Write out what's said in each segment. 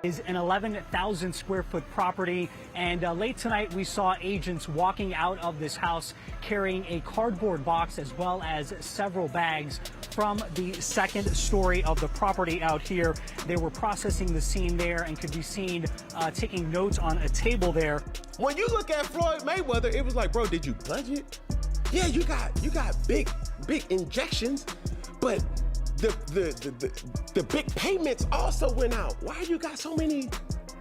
Is an 11,000 square foot property, and late tonight we saw agents walking out of this house carrying a cardboard box as well as several bags from the second story of the property out here. They were processing the scene there and could be seen taking notes on a table there. When you look at Floyd Mayweather, it was like, bro, did you budget? Yeah, you got big injections, but the big payments also went out. Why you got so many? Yeah,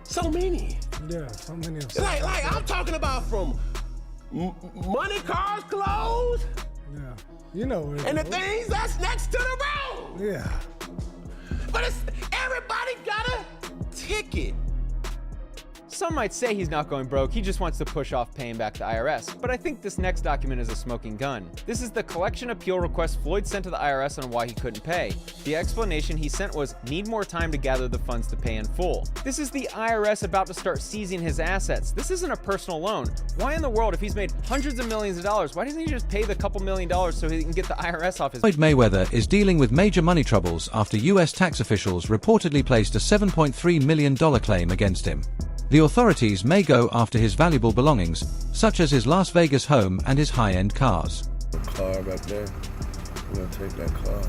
so many. Like I'm talking about from money, cars, clothes. Yeah, you know. And the things that's next to the road. Yeah. But everybody got a ticket. Some might say he's not going broke, he just wants to push off paying back the IRS. But I think this next document is a smoking gun. This is the collection appeal request Floyd sent to the IRS on why he couldn't pay. The explanation he sent was, need more time to gather the funds to pay in full. This is the IRS about to start seizing his assets. This isn't a personal loan. Why in the world, if he's made hundreds of millions of dollars, why doesn't he just pay the couple $1 million so he can get the IRS off his... Floyd Mayweather is dealing with major money troubles after US tax officials reportedly placed a $7.3 million claim against him. The authorities may go after his valuable belongings, such as his Las Vegas home and his high-end cars. The car back there, I'm gonna take that car.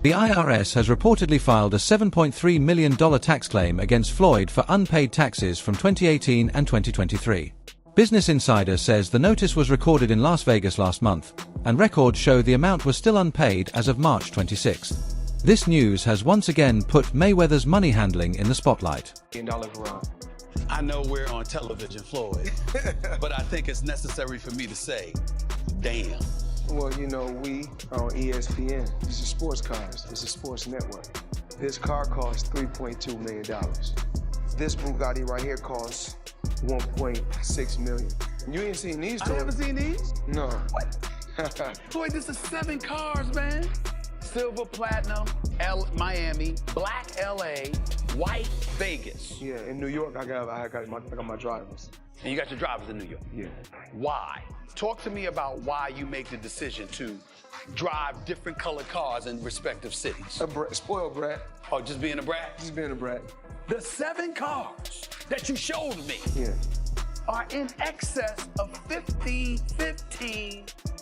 The IRS has reportedly filed a $7.3 million tax claim against Floyd for unpaid taxes from 2018 and 2023. Business Insider says the notice was recorded in Las Vegas last month, and records show the amount was still unpaid as of March 26. This news has once again put Mayweather's money handling in the spotlight. I know we're on television, Floyd, but I think it's necessary for me to say, damn. Well, you know, we are on ESPN. This is sports cars. This is sports network. This car costs $3.2 million. This Bugatti right here costs $1.6 million. You ain't seen these, I haven't seen these? No. What? Floyd, this is 7 cars, man. Silver, platinum, Miami, black LA, white Vegas. Yeah, in New York, I got my drivers. And you got your drivers in New York? Yeah. Why? Talk to me about why you make the decision to drive different colored cars in respective cities. Spoiled brat. Oh, just being a brat? Just being a brat. The 7 cars that you showed me are in excess of 15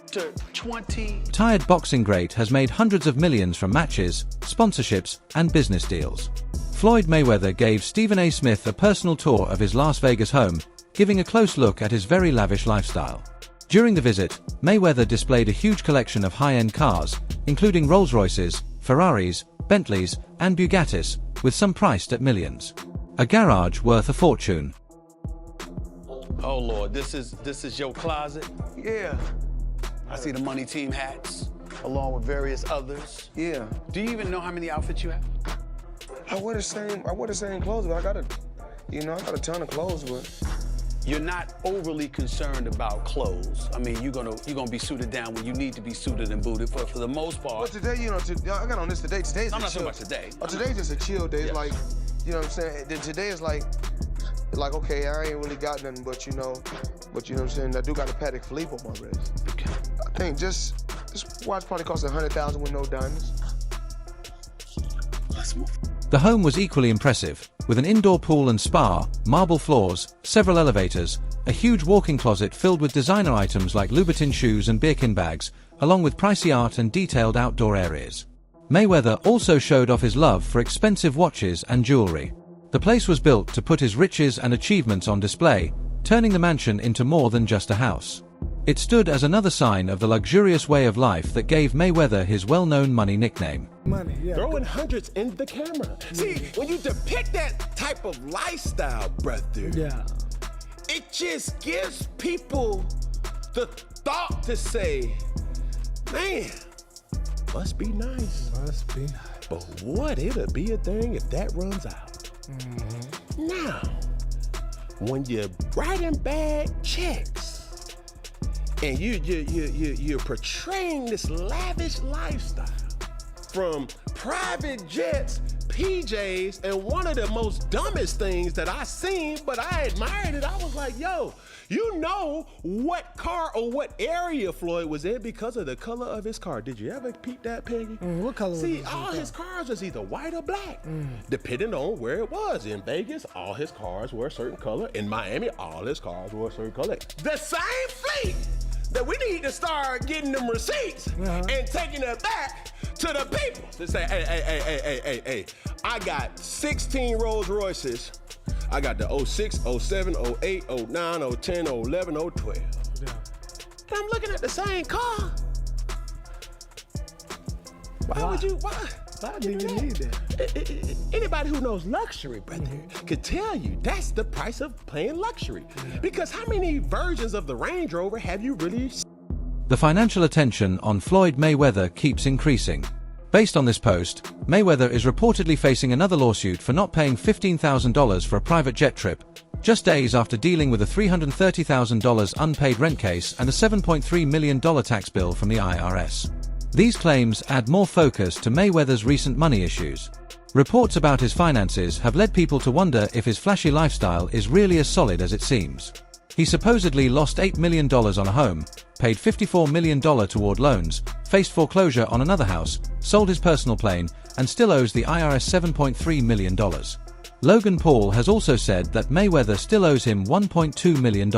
to 20. Retired boxing great has made hundreds of millions from matches, sponsorships, and business deals. Floyd Mayweather gave Stephen A. Smith a personal tour of his Las Vegas home, giving a close look at his very lavish lifestyle. During the visit, Mayweather displayed a huge collection of high-end cars, including Rolls-Royces, Ferraris, Bentleys, and Bugattis, with some priced at millions. A garage worth a fortune. Oh Lord, this is your closet? Yeah. I see the money team hats, along with various others. Yeah. Do you even know how many outfits you have? I wear the same clothes, but I got a ton of clothes, but You're not overly concerned about clothes. I mean, you're gonna be suited down when you need to be suited and booted, but for the most part. But today, I got on this today. Today's I'm not chill. talking about today. Oh, today's just a chill day. Yes. Like, you know what I'm saying? Then today is like, okay, I ain't really got nothing, but you know what I'm saying? I do got a Patek Philippe on my wrist. Okay. I think this watch probably costs $100,000 with no diamonds. Let's move. The home was equally impressive, with an indoor pool and spa, marble floors, several elevators, a huge walk-in closet filled with designer items like Louboutin shoes and Birkin bags, along with pricey art and detailed outdoor areas. Mayweather also showed off his love for expensive watches and jewelry. The place was built to put his riches and achievements on display, turning the mansion into more than just a house. It stood as another sign of the luxurious way of life that gave Mayweather his well-known money nickname. Money, yeah. Throwing hundreds in the camera. See, when you depict that type of lifestyle, brother, it just gives people the thought to say, man, must be nice. Must be nice. But what, it'll be a thing if that runs out. Now, when you're writing bad checks and you're portraying this lavish lifestyle, from private jets, PJs, and one of the most dumbest things that I seen, but I admired it. I was like, yo, you know what car or what area Floyd was in because of the color of his car. Did you ever peep that, Peggy? What color was See, his all car? his cars was either white or black, depending on where it was. In Vegas, all his cars were a certain color. In Miami, all his cars were a certain color. The same fleet that we need to start getting them receipts and taking it back to the people to say, hey, I got 16 Rolls Royces. I got the 06, 07, 08, 09, 010, 011, 012. Yeah. And I'm looking at the same car. Why would you, why? I didn't even need that. Anybody who knows luxury, brother, could tell you that's the price of playing luxury. Because how many versions of the Range Rover have you really seen? The financial attention on Floyd Mayweather keeps increasing. Based on this post, Mayweather is reportedly facing another lawsuit for not paying $15,000 for a private jet trip, just days after dealing with a $330,000 unpaid rent case and a $7.3 million tax bill from the IRS. These claims add more focus to Mayweather's recent money issues. Reports about his finances have led people to wonder if his flashy lifestyle is really as solid as it seems. He supposedly lost $8 million on a home, paid $54 million toward loans, faced foreclosure on another house, sold his personal plane, and still owes the IRS $7.3 million. Logan Paul has also said that Mayweather still owes him $1.2 million.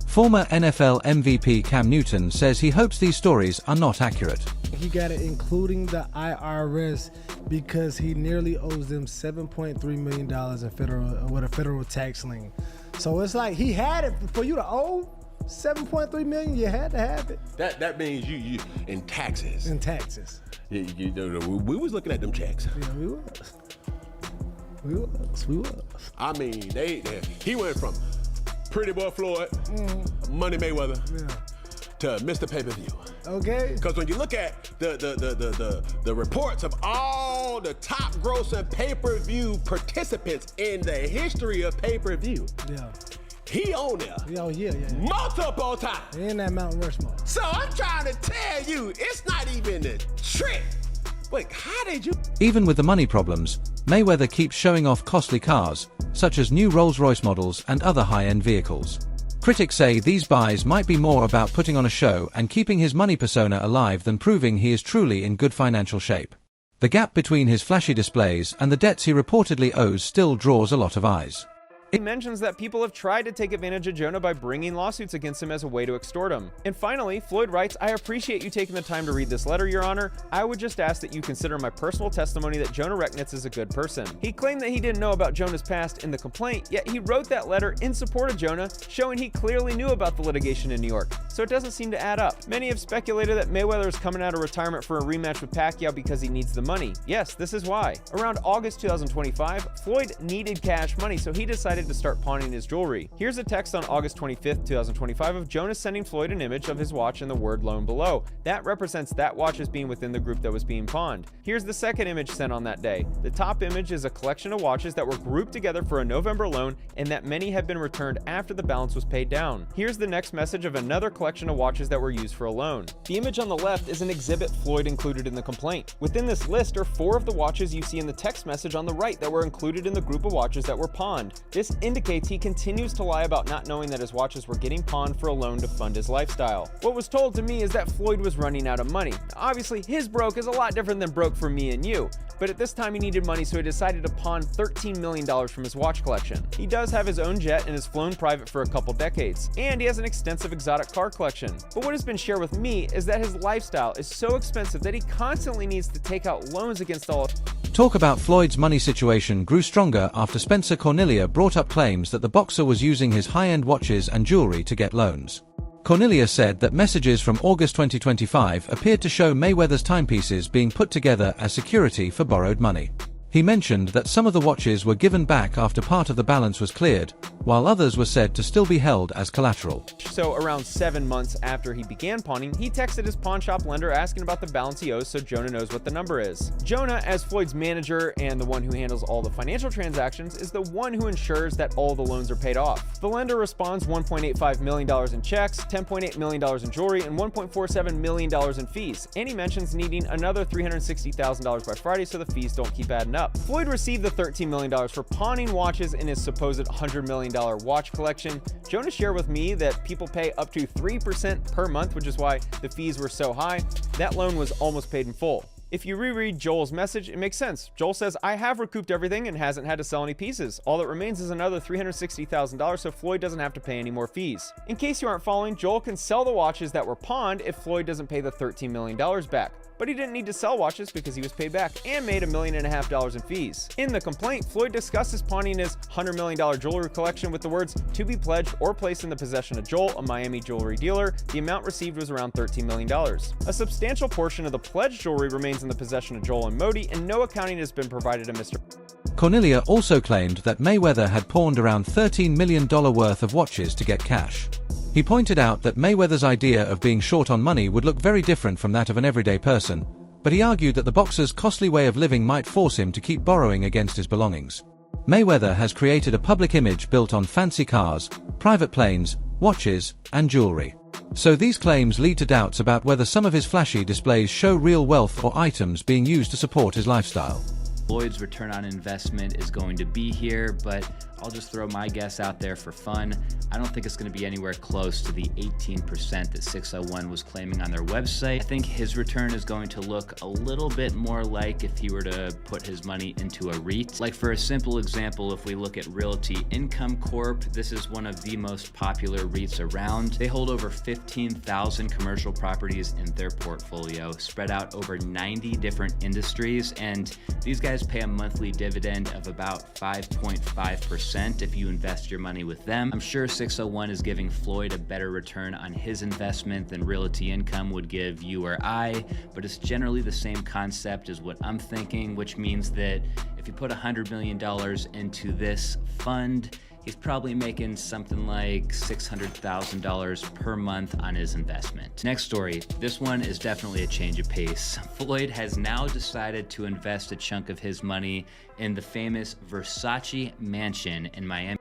Former NFL MVP Cam Newton says he hopes these stories are not accurate. He got it including the IRS because he nearly owes them $7.3 million in federal tax lien. So it's like he had it for you to owe $7.3 million. You had to have it. That means you in taxes. In taxes. We was looking at them checks. Yeah, we was. I mean, he went from Pretty Boy Floyd, Money Mayweather, to Mr. Pay-Per-View. Okay. Because when you look at the reports of all the top grossing pay-per-view participants in the history of pay-per-view, he on there multiple times. In that Mount Rushmore. So I'm trying to tell you, it's not even a trick. Wait, how did you? Even with the money problems, Mayweather keeps showing off costly cars, such as new Rolls-Royce models and other high-end vehicles. Critics say these buys might be more about putting on a show and keeping his money persona alive than proving he is truly in good financial shape. The gap between his flashy displays and the debts he reportedly owes still draws a lot of eyes. He mentions that people have tried to take advantage of Jonah by bringing lawsuits against him as a way to extort him. And finally, Floyd writes, I appreciate you taking the time to read this letter, Your Honor. I would just ask that you consider my personal testimony that Jonah Recknitz is a good person. He claimed that he didn't know about Jonah's past in the complaint, yet he wrote that letter in support of Jonah, showing he clearly knew about the litigation in New York. So it doesn't seem to add up. Many have speculated that Mayweather is coming out of retirement for a rematch with Pacquiao because he needs the money. Yes, this is why. Around August 2025, Floyd needed cash money, so he decided to start pawning his jewelry. Here's a text on August 25th, 2025 of Jonah sending Floyd an image of his watch and the word loan below. That represents that watch as being within the group that was being pawned. Here's the second image sent on that day. The top image is a collection of watches that were grouped together for a November loan and that many have been returned after the balance was paid down. Here's the next message of another collection of watches that were used for a loan. The image on the left is an exhibit Floyd included in the complaint. Within this list are 4 of the watches you see in the text message on the right that were included in the group of watches that were pawned. This indicates he continues to lie about not knowing that his watches were getting pawned for a loan to fund his lifestyle. What was told to me is that Floyd was running out of money. Obviously, his broke is a lot different than broke for me and you, but at this time he needed money, so he decided to pawn $13 million from his watch collection. He does have his own jet and has flown private for a couple decades, and he has an extensive exotic car collection. But what has been shared with me is that his lifestyle is so expensive that he constantly needs to take out loans against all. Talk about Floyd's money situation grew stronger after Spencer Cornelia brought up claims that the boxer was using his high-end watches and jewelry to get loans. Cornelia said that messages from August 2025 appeared to show Mayweather's timepieces being put together as security for borrowed money. He mentioned that some of the watches were given back after part of the balance was cleared, while others were said to still be held as collateral. So around 7 months after he began pawning, he texted his pawn shop lender asking about the balance he owes so Jonah knows what the number is. Jonah, as Floyd's manager and the one who handles all the financial transactions, is the one who ensures that all the loans are paid off. The lender responds $1.85 million in checks, $10.8 million in jewelry, and $1.47 million in fees. And he mentions needing another $360,000 by Friday so the fees don't keep adding up. up. Floyd received the $13 million for pawning watches in his supposed $100 million watch collection. Jonah shared with me that people pay up to 3% per month, which is why the fees were so high. That loan was almost paid in full. If you reread Joel's message, it makes sense. Joel says, I have recouped everything and hasn't had to sell any pieces. All that remains is another $360,000, so Floyd doesn't have to pay any more fees. In case you aren't following, Joel can sell the watches that were pawned if Floyd doesn't pay the $13 million back. But he didn't need to sell watches because he was paid back and made $1.5 million in fees. In the complaint, Floyd discusses pawning his $100 million jewelry collection with the words, to be pledged or placed in the possession of Joel, a Miami jewelry dealer. The amount received was around $13 million. A substantial portion of the pledged jewelry remains in the possession of Joel and Modi, and no accounting has been provided to Mr. Cornelia also claimed that Mayweather had pawned around $13 million worth of watches to get cash. He pointed out that Mayweather's idea of being short on money would look very different from that of an everyday person, but he argued that the boxer's costly way of living might force him to keep borrowing against his belongings. Mayweather has created a public image built on fancy cars, private planes, watches, and jewelry. So these claims lead to doubts about whether some of his flashy displays show real wealth or items being used to support his lifestyle. Floyd's return on investment is going to be here, but I'll just throw my guess out there for fun. I don't think it's going to be anywhere close to the 18% that 601 was claiming on their website. I think his return is going to look a little bit more like if he were to put his money into a REIT. Like for a simple example, if we look at Realty Income Corp, this is one of the most popular REITs around. They hold over 15,000 commercial properties in their portfolio, spread out over 90 different industries, and these guys pay a monthly dividend of about 5.5% if you invest your money with them. I'm sure 601 is giving Floyd a better return on his investment than Realty Income would give you or I, but it's generally the same concept as what I'm thinking, which means that if you put $100 million into this fund, he's probably making something like $600,000 per month on his investment. Next story. This one is definitely a change of pace. Floyd has now decided to invest a chunk of his money in the famous Versace mansion in Miami.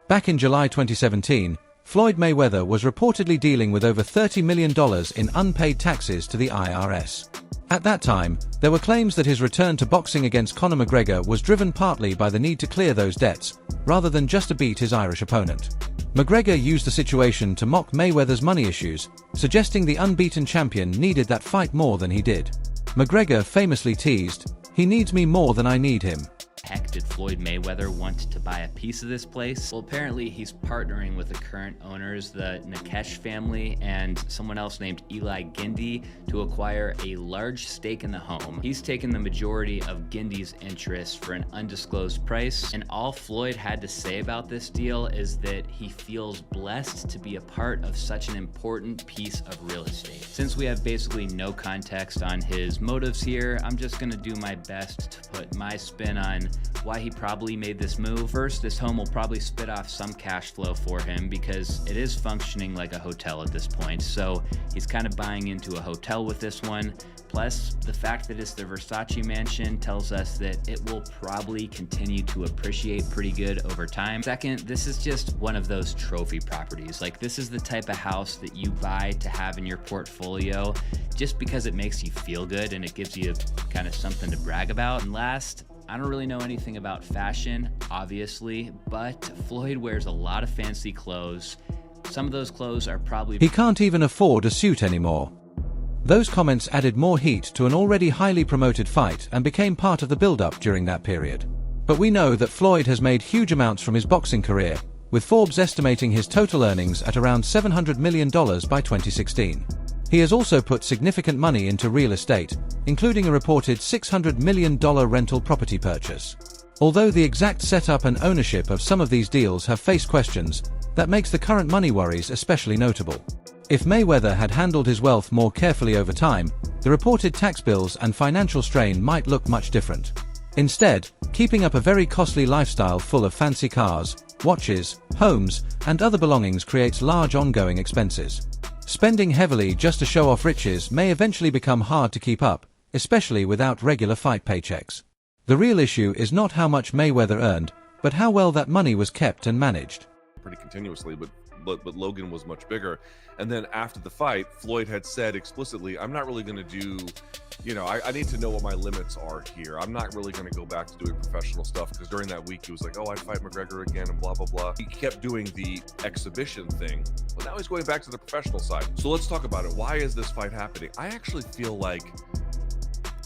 Back in July 2017, Floyd Mayweather was reportedly dealing with over $30 million in unpaid taxes to the IRS. At that time, there were claims that his return to boxing against Conor McGregor was driven partly by the need to clear those debts, rather than just to beat his Irish opponent. McGregor used the situation to mock Mayweather's money issues, suggesting the unbeaten champion needed that fight more than he did. McGregor famously teased, "He needs me more than I need him." Heck, did Floyd Mayweather want to buy a piece of this place? Well, apparently he's partnering with the current owners, the Nikesh family, and someone else named Eli Gindy to acquire a large stake in the home. He's taken the majority of Gindy's interest for an undisclosed price, and all Floyd had to say about this deal is that he feels blessed to be a part of such an important piece of real estate. Since we have basically no context on his motives here, I'm just gonna do my best to put my spin on why he probably made this move. First, this home will probably spit off some cash flow for him because it is functioning like a hotel at this point, so he's kind of buying into a hotel with this one. Plus, the fact that it's the Versace mansion tells us that it will probably continue to appreciate pretty good over time. Second, this is just one of those trophy properties. Like, this is the type of house that you buy to have in your portfolio just because it makes you feel good and it gives you kind of something to brag about. And last, I don't really know anything about fashion, obviously, but Floyd wears a lot of fancy clothes. Some of those clothes are probably... He can't even afford a suit anymore. Those comments added more heat to an already highly promoted fight and became part of the build-up during that period. But we know that Floyd has made huge amounts from his boxing career, with Forbes estimating his total earnings at around $700 million by 2016. He has also put significant money into real estate, including a reported $600 million rental property purchase. Although the exact setup and ownership of some of these deals have faced questions, that makes the current money worries especially notable. If Mayweather had handled his wealth more carefully over time, the reported tax bills and financial strain might look much different. Instead, keeping up a very costly lifestyle full of fancy cars, watches, homes, and other belongings creates large ongoing expenses. Spending heavily just to show off riches may eventually become hard to keep up, especially without regular fight paychecks. The real issue is not how much Mayweather earned, but how well that money was kept and managed. pretty continuously, but Logan was much bigger. And then after the fight, Floyd had said explicitly, I'm not really going to do, I need to know what my limits are here. I'm not really going to go back to doing professional stuff, because during that week he was like, oh, I'd fight McGregor again and blah, blah, blah. He kept doing the exhibition thing, but now he's going back to the professional side. So let's talk about it. Why is this fight happening? I actually feel like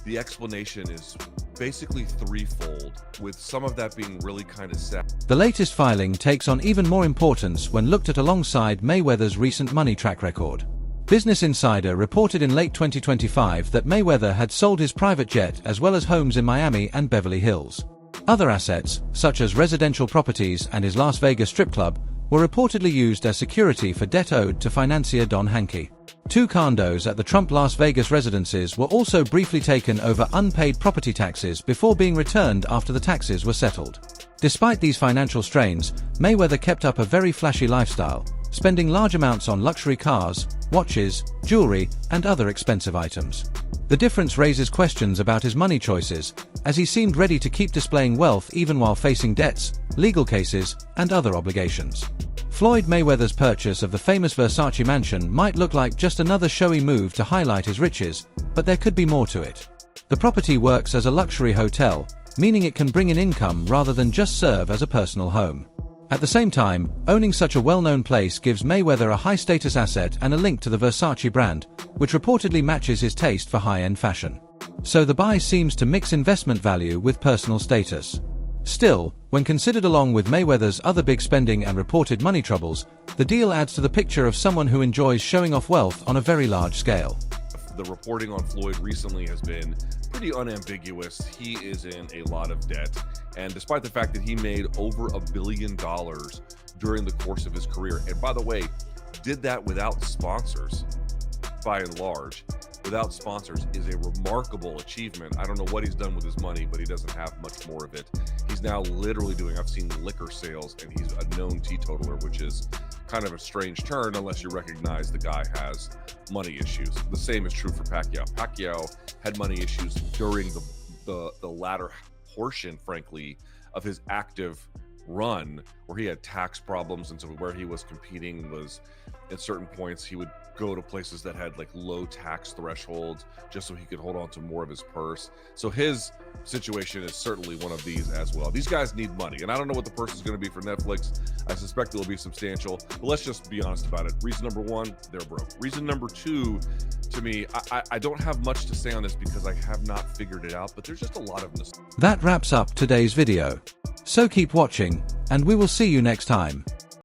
the explanation is basically threefold, with some of that being really kind of sad. The latest filing takes on even more importance when looked at alongside Mayweather's recent money track record. Business Insider reported in late 2025 that Mayweather had sold his private jet as well as homes in Miami and Beverly Hills. Other assets, such as residential properties and his Las Vegas strip club, were reportedly used as security for debt owed to financier Don Hankey. 2 condos at the Trump Las Vegas residences were also briefly taken over unpaid property taxes before being returned after the taxes were settled. Despite these financial strains, Mayweather kept up a very flashy lifestyle, spending large amounts on luxury cars, watches, jewelry, and other expensive items. The difference raises questions about his money choices, as he seemed ready to keep displaying wealth even while facing debts, legal cases, and other obligations. Floyd Mayweather's purchase of the famous Versace mansion might look like just another showy move to highlight his riches, but there could be more to it. The property works as a luxury hotel, meaning it can bring in income rather than just serve as a personal home. At the same time, owning such a well-known place gives Mayweather a high-status asset and a link to the Versace brand, which reportedly matches his taste for high-end fashion. So the buy seems to mix investment value with personal status. Still, when considered along with Mayweather's other big spending and reported money troubles, the deal adds to the picture of someone who enjoys showing off wealth on a very large scale. The reporting on Floyd recently has been pretty unambiguous. He is in a lot of debt, and despite the fact that he made over $1 billion during the course of his career, and by the way, did that without sponsors, by and large, without sponsors, is a remarkable achievement. I don't know what he's done with his money, but he doesn't have much more of it. He's now literally doing, I've seen liquor sales, and he's a known teetotaler, which is kind of a strange turn unless you recognize the guy has money issues. The same is true for Pacquiao. Pacquiao had money issues during the latter portion, frankly, of his active run, where he had tax problems, and so where he was competing was, at certain points, he would go to places that had like low tax thresholds just so he could hold on to more of his purse. So his situation is certainly one of these as well. These guys need money, and I don't know what the purse is going to be for Netflix. I suspect it'll be substantial, but let's just be honest about it. Reason number one, they're broke. Reason number two, to me, I don't have much to say on this because I have not figured it out, but there's just a lot of nostalgia. That wraps up today's video. So keep watching, and we will see you next time.